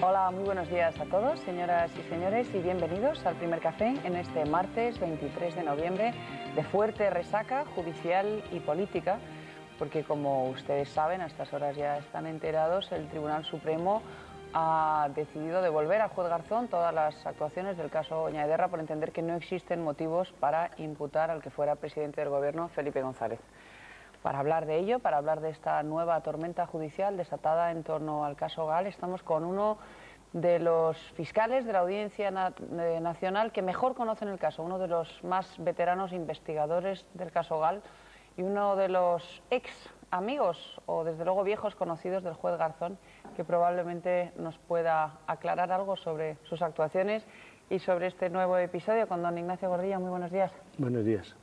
Hola, muy buenos días a todos, señoras y señores, y bienvenidos al Primer Café en este martes 23 de noviembre de fuerte resaca judicial y política, porque como ustedes saben, a estas horas ya están enterados, el Tribunal Supremo ha decidido devolver al juez Garzón todas las actuaciones del caso Oñaederra por entender que no existen motivos para imputar al que fuera presidente del Gobierno, Felipe González. Para hablar de ello, para hablar de esta nueva tormenta judicial desatada en torno al caso Gal, estamos con uno de los fiscales de la Audiencia Nacional que mejor conocen el caso, uno de los más veteranos investigadores del caso Gal y uno de los ex amigos o desde luego viejos conocidos del juez Garzón, que probablemente nos pueda aclarar algo sobre sus actuaciones y sobre este nuevo episodio con don Ignacio Gordillo. Muy buenos días. Buenos días.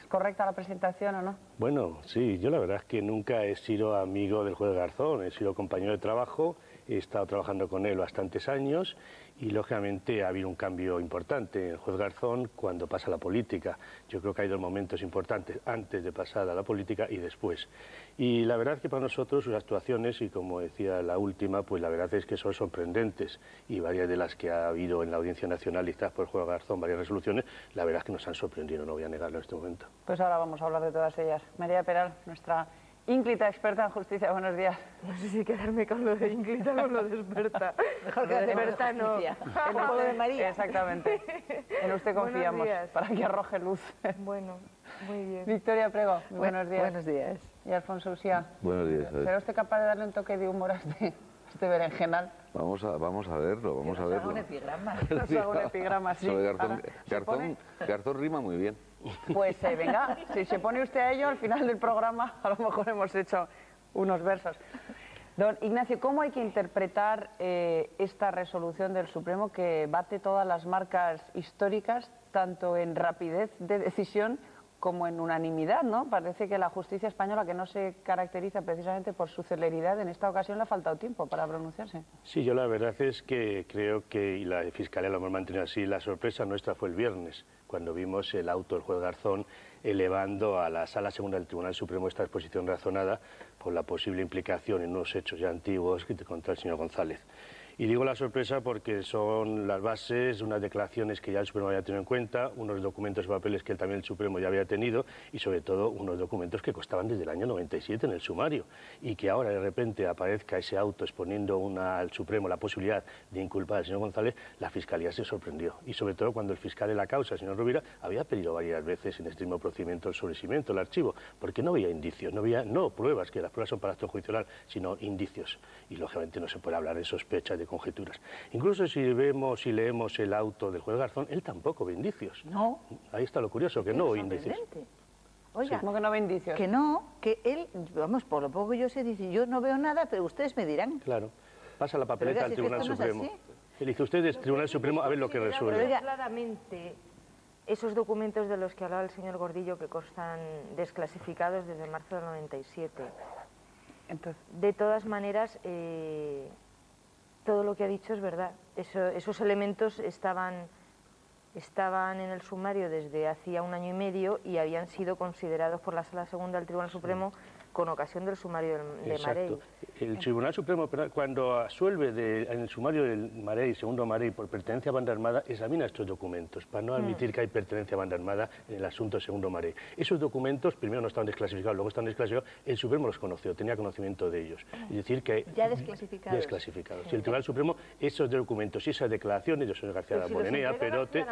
¿Es correcta la presentación o no? Bueno, sí, yo la verdad es que nunca he sido amigo del juez Garzón, he sido compañero de trabajo, he estado trabajando con él bastantes años y lógicamente ha habido un cambio importante en el juez Garzón cuando pasa a la política. Yo creo que hay dos momentos importantes, antes de pasar a la política y después. Y la verdad es que para nosotros sus actuaciones, y como decía la última, pues la verdad es que son sorprendentes, y varias de las que ha habido en la Audiencia Nacional dictadas por el juez Garzón, varias resoluciones, la verdad es que nos han sorprendido, no voy a negarlo en este momento. Pues ahora vamos a hablar de todas ellas. María Peral, nuestra ínclita experta en justicia, buenos días. No sé si quedarme con lo de ínclita o con lo de experta. Mejor que de experta no. En el pueblo de María. Exactamente. En usted confiamos para que arroje luz. Bueno, muy bien. Victoria Prego, buenos días. Buenos días. Y Alfonso Uxía. Buenos días. ¿Será usted capaz de darle un toque de humor a este berenjenal? Vamos a verlo, vamos a verlo. Un epigrama. Nos hago un epigrama, sí. Sobre Ahora, Garzón rima muy bien. Pues venga, si se pone usted a ello, al final del programa a lo mejor hemos hecho unos versos. Don Ignacio, ¿cómo hay que interpretar esta resolución del Supremo que bate todas las marcas históricas, tanto en rapidez de decisión como en unanimidad, ¿no? Parece que la justicia española, que no se caracteriza precisamente por su celeridad, en esta ocasión le ha faltado tiempo para pronunciarse. Sí, yo la verdad es que creo que, y la Fiscalía lo hemos mantenido así, la sorpresa nuestra fue el viernes, cuando vimos el auto del juez Garzón elevando a la Sala Segunda del Tribunal Supremo esta exposición razonada por la posible implicación en unos hechos ya antiguos contra el señor González. Y digo la sorpresa porque son las bases de unas declaraciones que ya el Supremo había tenido en cuenta, unos documentos y papeles que también el Supremo ya había tenido y sobre todo unos documentos que costaban desde el año 97 en el sumario y que ahora de repente aparezca ese auto exponiendo al Supremo la posibilidad de inculpar al señor González, la Fiscalía se sorprendió. Y sobre todo cuando el fiscal de la causa, el señor Rovira, había pedido varias veces en este mismo procedimiento el sobreseimiento, el archivo, porque no había indicios, no había pruebas, que las pruebas son para acto judicial oral, sino indicios. Y lógicamente no se puede hablar de sospechas, de conjeturas. Incluso si leemos el auto del juez Garzón, él tampoco ve indicios. No. Ahí está lo curioso, que no ve indicios. Oiga, ¿Cómo que no ve indicios? que no, que él, vamos, por lo poco que yo sé, dice, yo no veo nada, pero ustedes me dirán. Claro. Pasa la papeleta al Tribunal Supremo. Así. Él dice, ustedes, Tribunal Supremo, a ver lo que resuelve. Pero claramente, esos documentos de los que hablaba el señor Gordillo que constan desclasificados desde marzo del 97. Entonces, De todas maneras, todo lo que ha dicho es verdad. Esos elementos estaban en el sumario desde hacía un año y medio y habían sido considerados por la Sala Segunda del Tribunal Supremo con ocasión del sumario de Marey. El Tribunal Supremo, cuando absuelve en el sumario del Marey, segundo Marey, por pertenencia a banda armada, examina estos documentos para no admitir que hay pertenencia a banda armada en el asunto de segundo Marey. Esos documentos, primero no estaban desclasificados, luego están desclasificados, el Supremo los conoció, tenía conocimiento de ellos. Es decir, que... Ya desclasificados. Desclasificados. Sí. Y el Tribunal Supremo, esos documentos y esas declaraciones, yo soy García Morenea, Perote...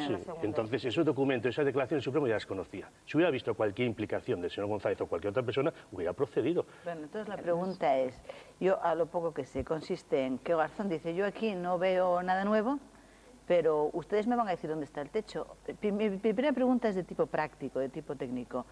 Sí, entonces esos documentos, esas declaraciones, el Supremo ya las conocía. Si hubiera visto cualquier implicación del señor González o cualquier otra persona, hubiera procedido. Bueno, entonces la pregunta es, yo a lo poco que sé, consiste en que Garzón dice, yo aquí no veo nada nuevo, pero ustedes me van a decir dónde está el techo. Mi primera pregunta es de tipo práctico, de tipo técnico.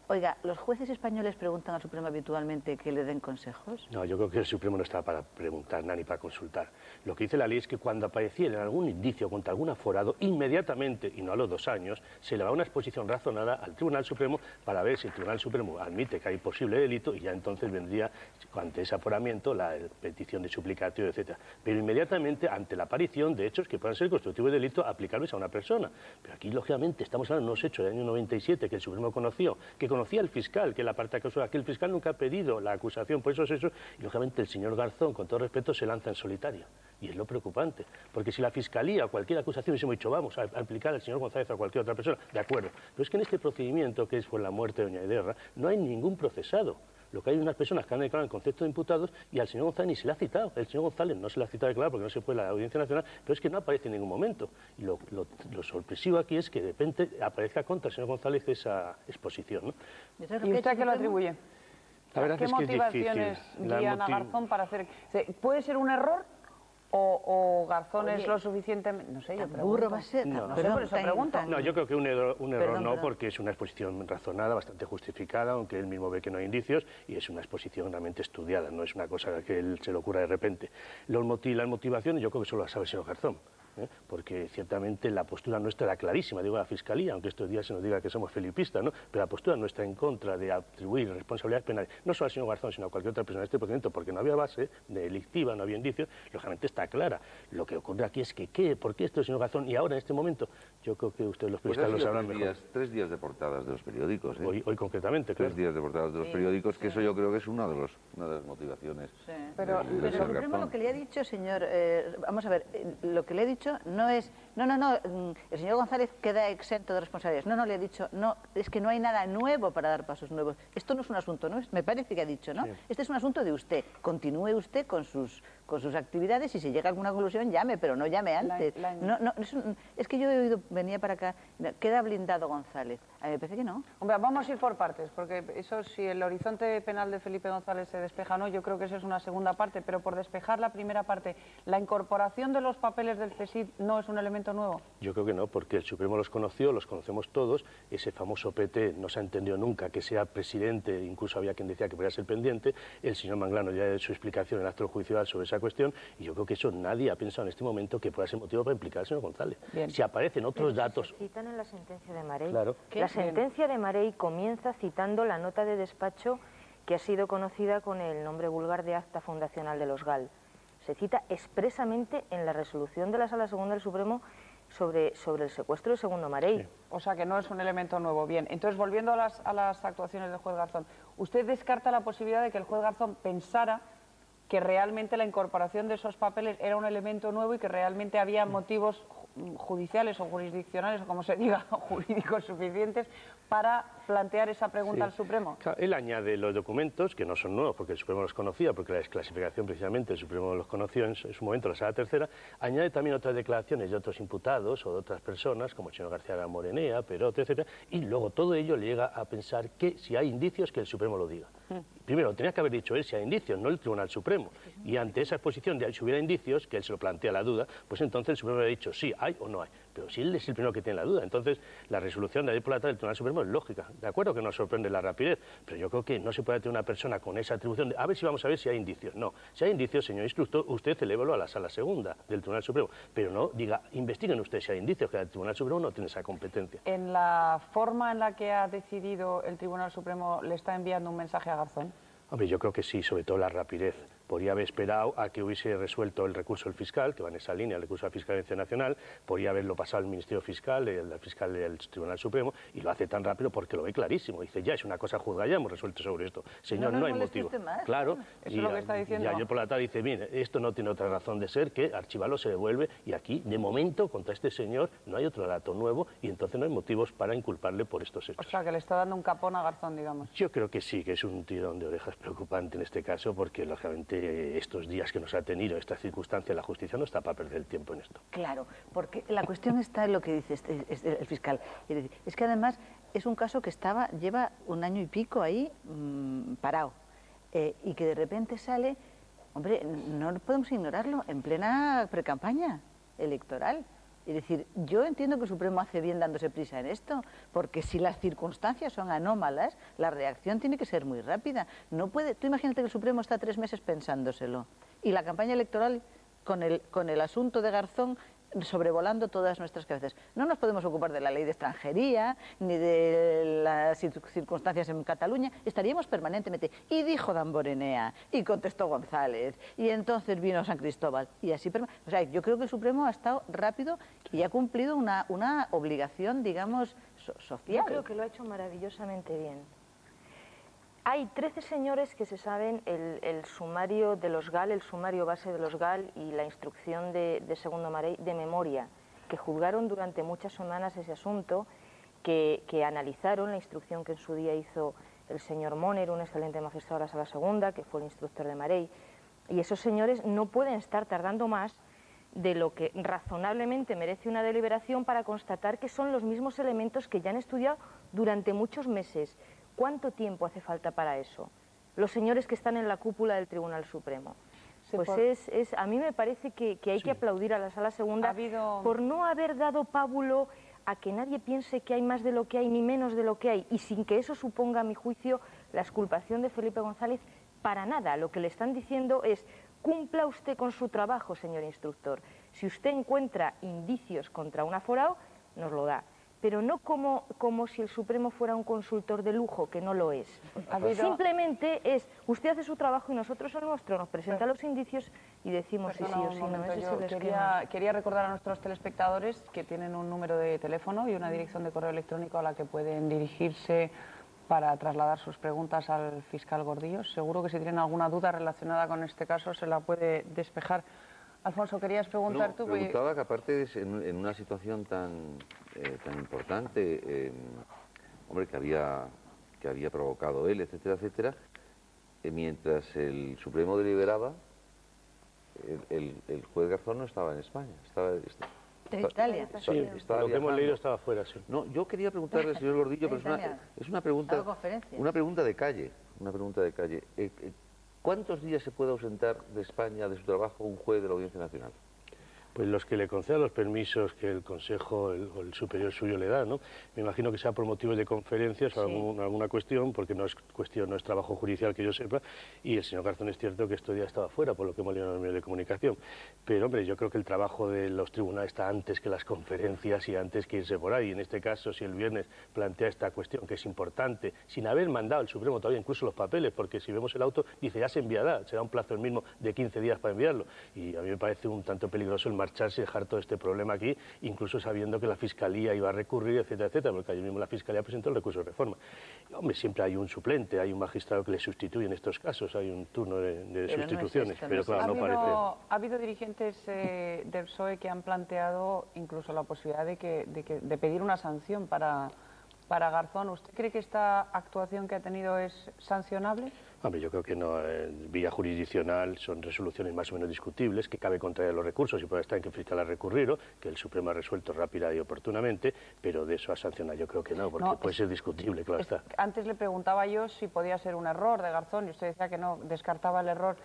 Oiga, ¿los jueces españoles preguntan al Supremo habitualmente que le den consejos? No, yo creo que el Supremo no está para preguntar nada ni para consultar. Lo que dice la ley es que cuando apareciera algún indicio contra algún aforado, inmediatamente, y no a los 2 años, se le va una exposición razonada al Tribunal Supremo para ver si el Tribunal Supremo admite que hay posible delito y ya entonces vendría, ante ese aforamiento, la petición de suplicatorio, etc. Pero inmediatamente, ante la aparición de hechos que puedan ser constitutivos de delito, aplicables a una persona. Pero aquí, lógicamente, estamos hablando de unos hechos del año 97 que el Supremo conoció, que conocía el fiscal, que la parte acusada, que el fiscal nunca ha pedido la acusación por esos hechos, y lógicamente el señor Garzón, con todo respeto, se lanza en solitario. Y es lo preocupante, porque si la Fiscalía o cualquier acusación hubiésemos dicho, vamos a aplicar al señor González o a cualquier otra persona, de acuerdo. Pero es que en este procedimiento, que es por la muerte de doña Ederra, no hay ningún procesado. Lo que hay unas personas que han declarado en concepto de imputados y al señor González ni se le ha citado. El señor González no se le ha citado a declarar porque no se fue a la Audiencia Nacional, pero es que no aparece en ningún momento. Y lo sorpresivo aquí es que de repente aparezca contra el señor González esa exposición, ¿no? ¿Y usted a qué lo atribuye? La verdad ¿Qué es que es motivaciones difícil. guían a Garzón para hacer...? ¿Puede ser un error o Garzón es lo suficientemente...? No sé, yo pregunto. Burro va a ser. No, No sé, por eso pregunto. No, yo creo que un error no, perdón. porque es una exposición razonada, bastante justificada, aunque él mismo ve que no hay indicios, y es una exposición realmente estudiada, no es una cosa que él se le ocurra de repente. Las motivaciones yo creo que solo las sabe el señor Garzón. Porque ciertamente la postura nuestra era clarísima, digo, la Fiscalía, aunque estos días se nos diga que somos felipistas, ¿no? Pero la postura nuestra en contra de atribuir responsabilidades penales, no solo al señor Garzón, sino a cualquier otra persona en este procedimiento, porque no había base delictiva, no había indicios, lógicamente está clara. Lo que ocurre aquí es que, ¿por qué esto, señor Garzón? Y ahora, en este momento, yo creo que ustedes los periodistas lo sabrán mejor. 3 días de portadas de los periódicos, ¿eh? Hoy concretamente, claro. 3 días de portadas de los periódicos, que eso yo creo que es una de las motivaciones. Sí. Pero del Pero señor lo primero Garzón. que le ha dicho, señor, vamos a ver, lo que le he dicho no es, el señor González queda exento de responsabilidades. No, le he dicho, no, es que no hay nada nuevo para dar pasos nuevos. Esto no es un asunto, ¿no? Me parece que ha dicho, ¿no? Sí. Este es un asunto de usted. Continúe usted con sus actividades y si llega a alguna conclusión, llame, pero no llame antes. Es que yo he oído, venía para acá, queda blindado González. A mí me parece que no. Hombre, vamos a ir por partes, porque eso, si el horizonte penal de Felipe González se despeja o no, yo creo que eso es una segunda parte, pero por despejar la primera parte, ¿la incorporación de los papeles del CSIC no es un elemento nuevo? Yo creo que no, porque el Supremo los conoció, los conocemos todos, ese famoso PT no se ha entendido nunca que sea presidente, incluso había quien decía que podría ser pendiente, el señor Manglano ya ha hecho su explicación en el acto judicial sobre esa cuestión, y yo creo que eso nadie ha pensado en este momento que pueda ser motivo para implicar al señor González. Bien. Si aparecen otros datos... Se citan en la sentencia de Marey. Claro. La sentencia de Marey comienza citando la nota de despacho que ha sido conocida con el nombre vulgar de Acta Fundacional de los GAL. Se cita expresamente en la resolución de la Sala Segunda del Supremo sobre el secuestro de Segundo Marey. Sí. O sea, que no es un elemento nuevo. Bien, entonces, volviendo a las actuaciones del juez Garzón, ¿usted descarta la posibilidad de que el juez Garzón pensara que realmente la incorporación de esos papeles era un elemento nuevo y que realmente había motivos judiciales o jurisdiccionales, o como se diga, jurídicos suficientes para plantear esa pregunta al Supremo? Claro, él añade los documentos, que no son nuevos porque el Supremo los conocía, porque la desclasificación precisamente el Supremo los conoció en su momento, la Sala Tercera, añade también otras declaraciones de otros imputados o de otras personas, como el señor García Morenea, Perot, etcétera, y luego todo ello le llega a pensar que si hay indicios, que el Supremo lo diga. Primero, tenía que haber dicho él si hay indicios, no el Tribunal Supremo. Y ante esa exposición de si hubiera indicios, que él se lo plantea la duda, pues entonces el Supremo le ha dicho sí, hay o no hay. Pero si él es el primero que tiene la duda, entonces la resolución de ayer por la tarde del Tribunal Supremo es lógica. De acuerdo que nos sorprende la rapidez, pero yo creo que no se puede tener una persona con esa atribución de a ver si vamos a ver si hay indicios. No, si hay indicios, señor instructor, usted elévelo a la Sala Segunda del Tribunal Supremo, pero no diga, investiguen ustedes si hay indicios, que el Tribunal Supremo no tiene esa competencia. ¿En la forma en la que ha decidido el Tribunal Supremo le está enviando un mensaje a Garzón? Hombre, yo creo que sí, sobre todo la rapidez. Podría haber esperado a que hubiese resuelto el recurso del fiscal, que va en esa línea, el recurso de la Fiscalía Nacional, podría haberlo pasado al Ministerio Fiscal, el fiscal del Tribunal Supremo, y lo hace tan rápido porque lo ve clarísimo. Dice, ya es una cosa juzgada, ya hemos resuelto sobre esto. Señor, no hay motivo. Claro, Eso es lo que está diciendo. Y ayer por la tarde dice, mire, esto no tiene otra razón de ser que archivarlo se devuelve, y aquí, de momento, contra este señor no hay otro dato nuevo, y entonces no hay motivos para inculparle por estos hechos. O sea, que le está dando un capón a Garzón, digamos. Yo creo que sí, que es un tirón de orejas preocupante en este caso, porque lógicamente estos días que nos ha tenido esta circunstancia, la justicia no está para perder el tiempo en esto. Claro, porque la cuestión está en lo que dice el fiscal. Es que además es un caso que lleva 1 año y pico ahí parado y que de repente sale, hombre, no podemos ignorarlo, en plena precampaña electoral. Es decir, yo entiendo que el Supremo hace bien dándose prisa en esto, porque si las circunstancias son anómalas, la reacción tiene que ser muy rápida. No puede, tú imagínate que el Supremo está 3 meses pensándoselo y la campaña electoral con el asunto de Garzón sobrevolando todas nuestras cabezas. No nos podemos ocupar de la ley de extranjería ni de las circunstancias en Cataluña, estaríamos permanentemente. Y dijo Damborenea, y contestó González, y entonces vino San Cristóbal, y así. O sea, yo creo que el Supremo ha estado rápido y ha cumplido una obligación, digamos, social. Yo creo que lo ha hecho maravillosamente bien. Hay 13 señores que se saben el sumario de los GAL, el sumario base de los GAL y la instrucción de Segundo Marey de memoria, que juzgaron durante muchas semanas ese asunto, que analizaron la instrucción que en su día hizo el señor Moner, un excelente magistrado de la Sala Segunda, que fue el instructor de Marey, y esos señores no pueden estar tardando más de lo que razonablemente merece una deliberación para constatar que son los mismos elementos que ya han estudiado durante muchos meses. ¿Cuánto tiempo hace falta para eso? Los señores que están en la cúpula del Tribunal Supremo. Pues a mí me parece que hay que aplaudir a la Sala Segunda por no haber dado pábulo a que nadie piense que hay más de lo que hay ni menos de lo que hay, y sin que eso suponga, a mi juicio, la exculpación de Felipe González para nada. Lo que le están diciendo es: cumpla usted con su trabajo, señor instructor. Si usted encuentra indicios contra un aforado, nos lo da. Pero no como si el Supremo fuera un consultor de lujo, que no lo es. Simplemente es, usted hace su trabajo y nosotros el nuestro, nos presenta los indicios y decimos si sí o si no. Ese es el esquema. Quería recordar a nuestros telespectadores que tienen un número de teléfono y una dirección de correo electrónico a la que pueden dirigirse para trasladar sus preguntas al fiscal Gordillo. Seguro que si tienen alguna duda relacionada con este caso se la puede despejar. Alfonso, querías preguntar tú. Preguntaba que aparte en una situación tan importante, hombre, que había provocado él, etcétera, etcétera, mientras el Supremo deliberaba, el juez Garzón no estaba en España, estaba en Italia. Sí, lo que hemos leído estaba fuera, sí. No, yo quería preguntarle al señor Gordillo, pero es una pregunta de calle, ¿Cuántos días se puede ausentar de España, de su trabajo, un juez de la Audiencia Nacional? Pues los que le concedan los permisos que el Consejo o el superior suyo le da, ¿no? Me imagino que sea por motivos de conferencias o alguna cuestión, porque no es trabajo judicial que yo sepa, y el señor Garzón es cierto que estos días estaba fuera, por lo que hemos leído en los medios de comunicación. Pero, hombre, yo creo que el trabajo de los tribunales está antes que las conferencias y antes que irse por ahí. En este caso, si el viernes plantea esta cuestión, que es importante, sin haber mandado el Supremo todavía incluso los papeles, porque si vemos el auto, dice ya se enviará, será un plazo el mismo de 15 días para enviarlo. Y a mí me parece un tanto peligroso el marcharse y dejar todo este problema aquí, incluso sabiendo que la Fiscalía iba a recurrir, etcétera, etcétera, porque ayer mismo la Fiscalía presentó el recurso de reforma. Y, hombre, siempre hay un suplente, hay un magistrado que le sustituye en estos casos, hay un turno de sustituciones, pero claro, no parece. Ha habido dirigentes del PSOE que han planteado incluso la posibilidad de pedir una sanción para Garzón. ¿Usted cree que esta actuación que ha tenido es sancionable? Hombre, yo creo que no, vía jurisdiccional son resoluciones más o menos discutibles, que cabe contraer los recursos y puede estar en que el fiscal ha recurrido, que el Supremo ha resuelto rápida y oportunamente, pero de eso a sancionar yo creo que no, porque puede ser discutible, claro está. Antes le preguntaba yo si podía ser un error de Garzón y usted decía que no, descartaba el error.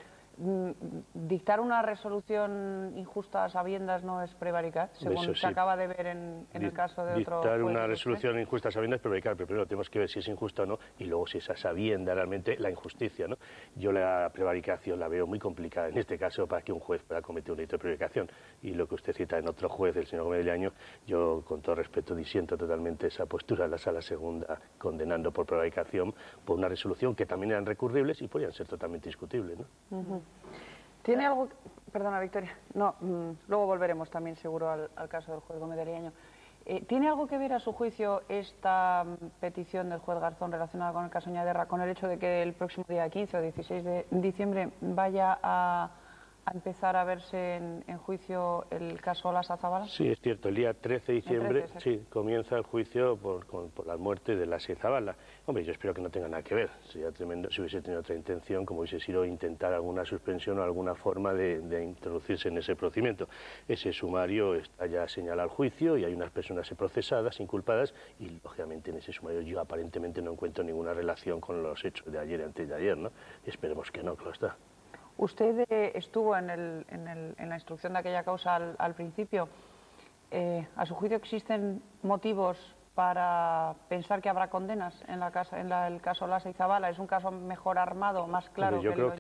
¿Dictar una resolución injusta a sabiendas no es prevaricar, según se acaba de ver en el caso de otro juez? Dictar una resolución injusta a sabiendas es prevaricar, pero primero tenemos que ver si es injusta o no, y luego si es a sabiendas realmente la injusticia, ¿no? Yo la prevaricación la veo muy complicada en este caso para que un juez pueda cometer un delito de prevaricación, y lo que usted cita en otro juez, el señor Gómez de Leaño, yo con todo respeto disiento totalmente esa postura de la Sala Segunda, condenando por prevaricación por una resolución que también eran recurribles y podían ser totalmente discutibles, ¿no? ¿Tiene algo? Perdona, Victoria. No, luego volveremos también seguro al caso del juez Gómez de Leaño. ¿Tiene algo que ver a su juicio esta petición del juez Garzón relacionada con el caso Ñaderra, con el hecho de que el próximo día 15 o 16 de diciembre vaya a empezar a verse en juicio el caso Olaza-Zabala? Sí, es cierto, el día 13 de diciembre comienza el juicio por la muerte de Olaza-Zabala. Hombre, yo espero que no tenga nada que ver, sería tremendo si hubiese tenido otra intención, como hubiese sido intentar alguna suspensión o alguna forma de introducirse en ese procedimiento. Ese sumario está ya señalado al juicio y hay unas personas procesadas, inculpadas, y lógicamente en ese sumario yo aparentemente no encuentro ninguna relación con los hechos de ayer y antes de ayer, ¿no? Esperemos que no, claro está. Usted estuvo en la instrucción de aquella causa al principio. ¿A su juicio existen motivos para pensar que habrá condenas en el caso Olaza y Zabala? ¿Es un caso mejor armado, más claro? Yo creo